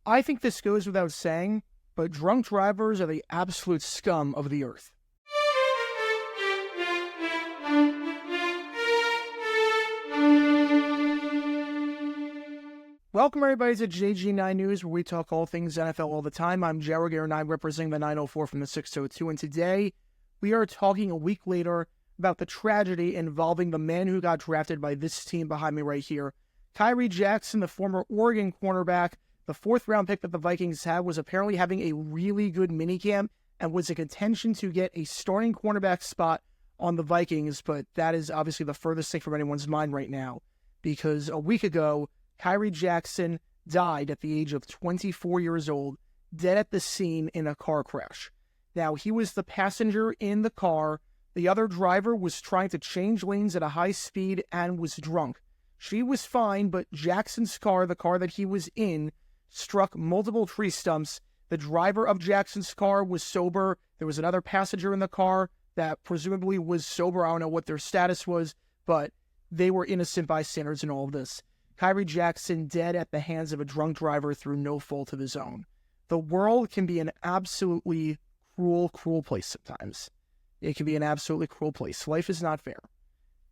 I think this goes without saying, but drunk drivers are the absolute scum of the earth. Welcome everybody to JG9 News, where we talk all things NFL all the time. I'm Jarragair9, representing the 904 from the 602, and today we are talking a week later about the tragedy involving the man who got drafted by this team behind me right here. Khyree Jackson, the former Oregon cornerback, the fourth-round pick that the Vikings had, was apparently having a really good minicamp and was in contention to get a starting cornerback spot on the Vikings, but that is obviously the furthest thing from anyone's mind right now, because a week ago, Khyree Jackson died at the age of 24 years old, dead at the scene in a car crash. Now, he was the passenger in the car. The other driver was trying to change lanes at a high speed and was drunk. She was fine, but Jackson's car, the car that he was in, struck multiple tree stumps. The driver of Jackson's car was sober. There was another passenger in the car that presumably was sober. I don't know what their status was, but they were innocent bystanders in all of this. Khyree Jackson dead at the hands of a drunk driver through no fault of his own. The world can be an absolutely cruel, cruel place sometimes. It can be an absolutely cruel place. Life is not fair.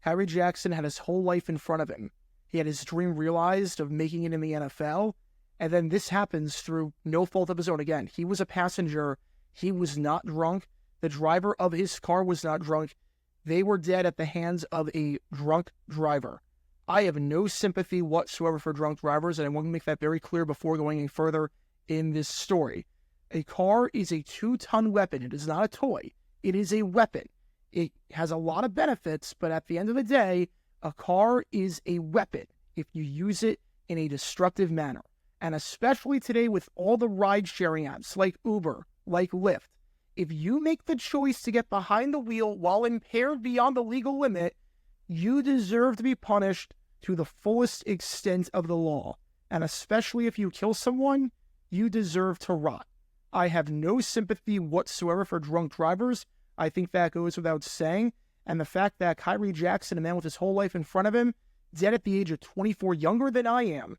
Khyree Jackson had his whole life in front of him. He had his dream realized of making it in the NFL, and then this happens through no fault of his own. Again, he was a passenger. He was not drunk. The driver of his car was not drunk. They were dead at the hands of a drunk driver. I have no sympathy whatsoever for drunk drivers, and I want to make that very clear before going any further in this story. A car is a 2-ton weapon. It is not a toy. It is a weapon. It has a lot of benefits, but at the end of the day, a car is a weapon if you use it in a destructive manner. And especially today with all the ride-sharing apps like Uber, like Lyft, if you make the choice to get behind the wheel while impaired beyond the legal limit, you deserve to be punished to the fullest extent of the law. And especially if you kill someone, you deserve to rot. I have no sympathy whatsoever for drunk drivers. I think that goes without saying. And the fact that Khyree Jackson, a man with his whole life in front of him, dead at the age of 24, younger than I am,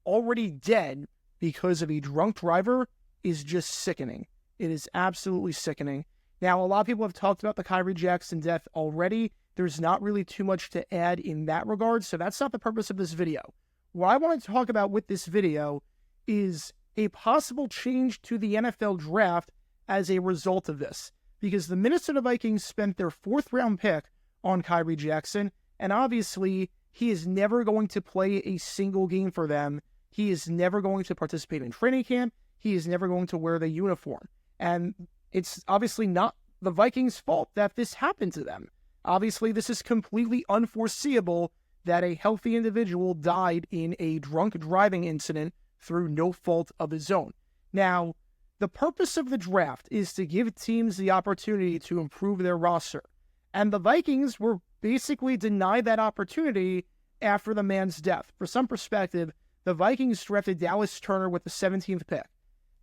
already dead because of a drunk driver, is just sickening. It is absolutely sickening. Now, a lot of people have talked about the Khyree Jackson death already. There's not really too much to add in that regard, so that's not the purpose of this video. What I want to talk about with this video is a possible change to the NFL draft as a result of this, because the Minnesota Vikings spent their fourth-round pick on Khyree Jackson, and obviously, he is never going to play a single game for them. He is never going to participate in training camp. He is never going to wear the uniform. And it's obviously not the Vikings' fault that this happened to them. Obviously, this is completely unforeseeable that a healthy individual died in a drunk driving incident through no fault of his own. Now, the purpose of the draft is to give teams the opportunity to improve their roster. And the Vikings were basically denied that opportunity after the man's death. For some perspective, the Vikings drafted Dallas Turner with the 17th pick.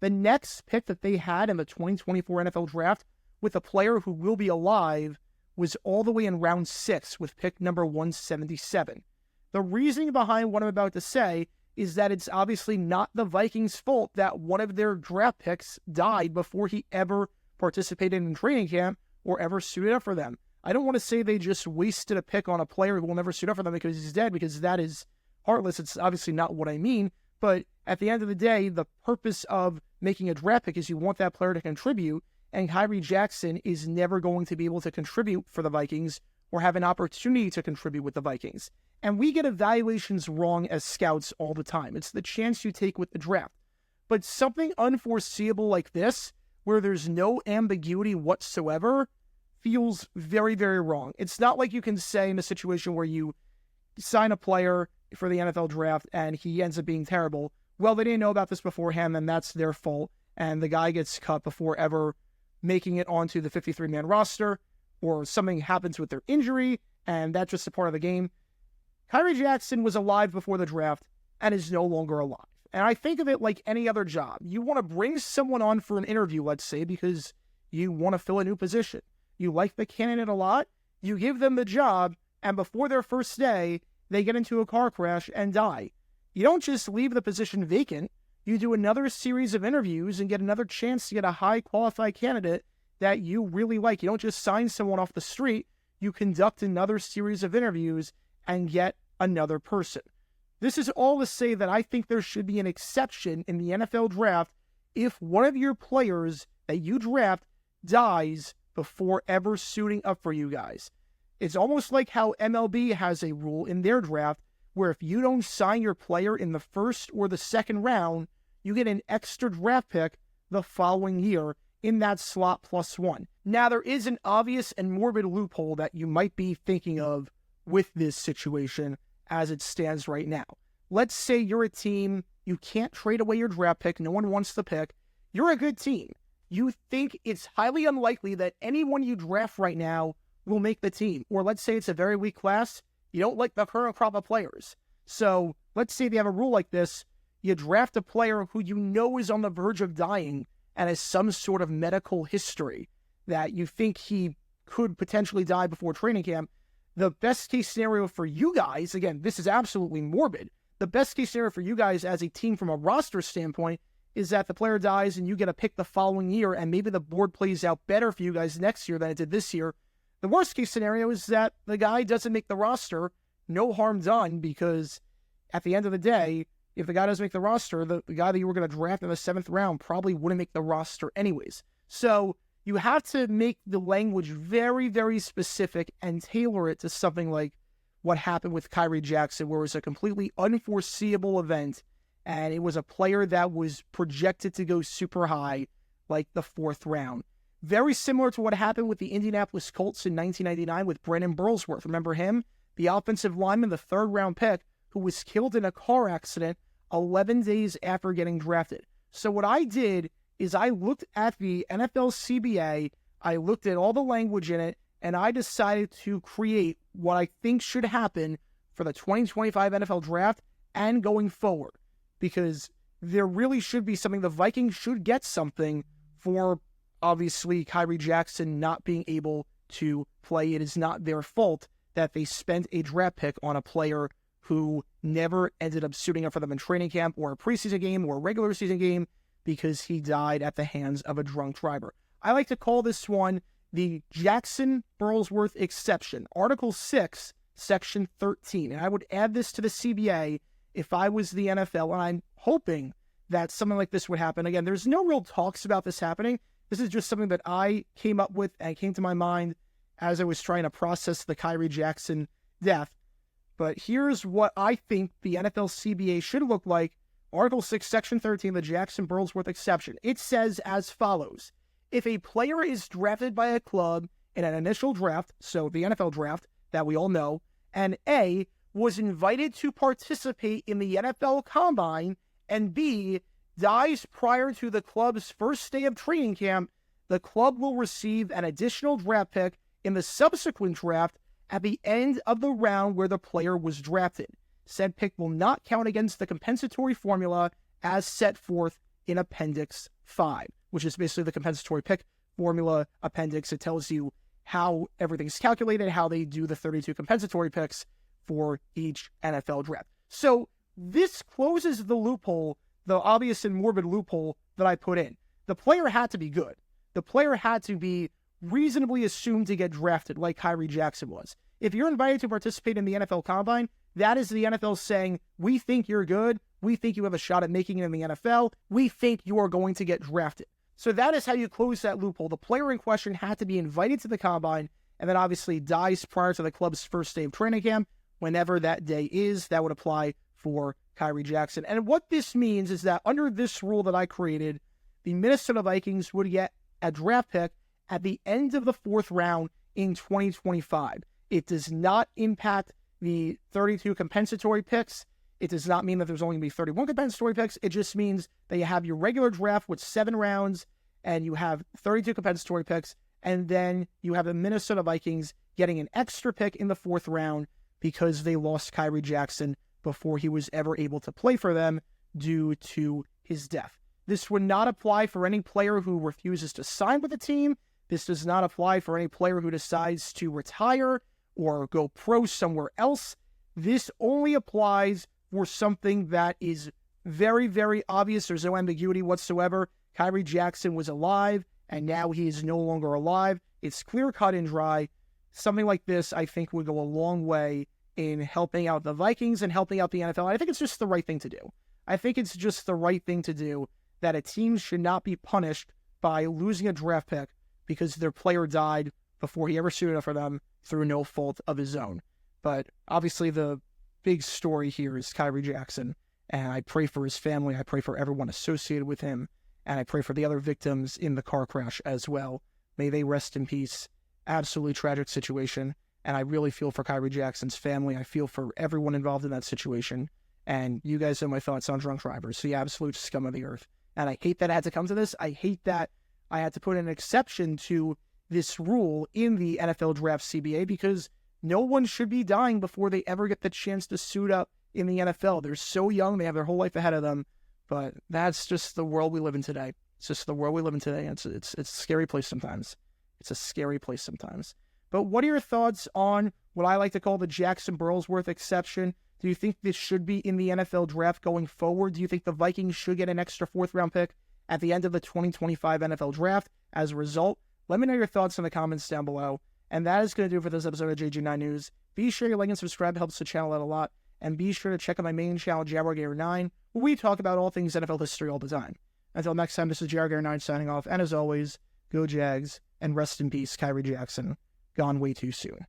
The next pick that they had in the 2024 NFL draft with a player who will be alive was all the way in round 6 with pick number 177. The reasoning behind what I'm about to say is that it's obviously not the Vikings' fault that one of their draft picks died before he ever participated in training camp or ever suited up for them. I don't want to say they just wasted a pick on a player who will never suit up for them because he's dead, because that is heartless. It's obviously not what I mean. But at the end of the day, the purpose of making a draft pick is you want that player to contribute, and Khyree Jackson is never going to be able to contribute for the Vikings or have an opportunity to contribute with the Vikings. And we get evaluations wrong as scouts all the time. It's the chance you take with the draft. But something unforeseeable like this, where there's no ambiguity whatsoever, feels very, very wrong. It's not like you can say in a situation where you sign a player for the NFL draft and he ends up being terrible. Well, they didn't know about this beforehand, and that's their fault. And the guy gets cut before ever making it onto the 53-man roster, or something happens with their injury, and that's just a part of the game. Khyree Jackson was alive before the draft and is no longer alive. And I think of it like any other job. You want to bring someone on for an interview, let's say, because you want to fill a new position. You like the candidate a lot, you give them the job, and before their first day, they get into a car crash and die. You don't just leave the position vacant. you do another series of interviews and get another chance to get a high qualified candidate that you really like. You don't just sign someone off the street. You conduct another series of interviews and get another person. This is all to say that I think there should be an exception in the NFL draft if one of your players that you draft dies before ever suiting up for you guys. It's almost like how MLB has a rule in their draft where if you don't sign your player in the first or the second round, you get an extra draft pick the following year in that slot +1. Now, there is an obvious and morbid loophole that you might be thinking of with this situation as it stands right now. Let's say you're a team, you can't trade away your draft pick, no one wants the pick. You're a good team. You think it's highly unlikely that anyone you draft right now will make the team. Or let's say it's a very weak class, you don't like the current crop of players. So let's say they have a rule like this, you draft a player who you know is on the verge of dying and has some sort of medical history that you think he could potentially die before training camp. The best case scenario for you guys, again, this is absolutely morbid. The best case scenario for you guys as a team from a roster standpoint is that the player dies and you get a pick the following year and maybe the board plays out better for you guys next year than it did this year. The worst case scenario is that the guy doesn't make the roster, no harm done, because at the end of the day, if the guy doesn't make the roster, the guy that you were going to draft in the 7th round probably wouldn't make the roster anyways. So you have to make the language very, very specific and tailor it to something like what happened with Khyree Jackson, where it was a completely unforeseeable event, and it was a player that was projected to go super high, like the 4th round. Very similar to what happened with the Indianapolis Colts in 1999 with Brandon Burlsworth. Remember him? The offensive lineman, the 3rd-round pick, who was killed in a car accident 11 days after getting drafted. So what I did is I looked at the NFL CBA, I looked at all the language in it, and I decided to create what I think should happen for the 2025 NFL Draft and going forward. Because there really should be something, the Vikings should get something for, obviously, Khyree Jackson not being able to play. It is not their fault that they spent a draft pick on a player who never ended up suiting up for them in training camp or a preseason game or a regular season game because he died at the hands of a drunk driver. I like to call this one the Jackson-Burlsworth exception, Article 6, Section 13. And I would add this to the CBA if I was the NFL, and I'm hoping that something like this would happen. Again, there's no real talks about this happening. This is just something that I came up with and came to my mind as I was trying to process the Khyree Jackson death. But here's what I think the NFL CBA should look like. Article 6, Section 13, the Jackson-Burlsworth exception. It says as follows. If a player is drafted by a club in an initial draft, so the NFL draft that we all know, and A, was invited to participate in the NFL Combine, and B, dies prior to the club's first day of training camp, the club will receive an additional draft pick in the subsequent draft at the end of the round where the player was drafted. Said pick will not count against the compensatory formula as set forth in Appendix 5, which is basically the compensatory pick formula appendix. It tells you how everything's calculated, how they do the 32 compensatory picks for each NFL draft. So this closes the loophole, the obvious and morbid loophole that I put in. The player had to be good. The player had to be reasonably assumed to get drafted like Khyree Jackson was. If you're invited to participate in the NFL Combine, that is the NFL saying, we think you're good, we think you have a shot at making it in the NFL, we think you are going to get drafted. So that is how you close that loophole. The player in question had to be invited to the Combine and then obviously dies prior to the club's first day of training camp, whenever that day is. That would apply for Khyree Jackson. And what this means is that under this rule that I created, the Minnesota Vikings would get a draft pick at the end of the 4th round in 2025. It does not impact the 32 compensatory picks. It does not mean that there's only going to be 31 compensatory picks. It just means that you have your regular draft with 7 rounds and you have 32 compensatory picks, and then you have the Minnesota Vikings getting an extra pick in the 4th round because they lost Khyree Jackson before he was ever able to play for them due to his death. This would not apply for any player who refuses to sign with the team. This does not apply for any player who decides to retire or go pro somewhere else. This only applies for something that is very, very obvious. There's no ambiguity whatsoever. Khyree Jackson was alive, and now he is no longer alive. It's clear cut and dry. Something like this, I think, would go a long way in helping out the Vikings and helping out the NFL. I think it's just the right thing to do. I think it's just the right thing to do that a team should not be punished by losing a draft pick because their player died before he ever suited up for them through no fault of his own. But obviously the big story here is Khyree Jackson, and I pray for his family. I pray for everyone associated with him, and I pray for the other victims in the car crash as well. May they rest in peace. Absolutely tragic situation, and I really feel for Khyree Jackson's family. I feel for everyone involved in that situation, and you guys know my thoughts on drunk drivers, the absolute scum of the earth. And I hate that I had to come to this. I hate that I had to put an exception to this rule in the NFL Draft CBA because no one should be dying before they ever get the chance to suit up in the NFL. They're so young. They have their whole life ahead of them. But that's just the world we live in today. It's just the world we live in today. It's a scary place sometimes. It's a scary place sometimes. But what are your thoughts on what I like to call the Jackson Burlsworth exception? Do you think this should be in the NFL draft going forward? Do you think the Vikings should get an extra fourth-round pick at the end of the 2025 NFL draft as a result? Let me know your thoughts in the comments down below. And that is going to do it for this episode of JG9 News. Be sure you like and subscribe. It helps the channel out a lot. And be sure to check out my main channel, JaguarGator9, where we talk about all things NFL history all the time. Until next time, this is JaguarGator9 signing off. And as always, go Jags, and rest in peace, Khyree Jackson. Gone way too soon.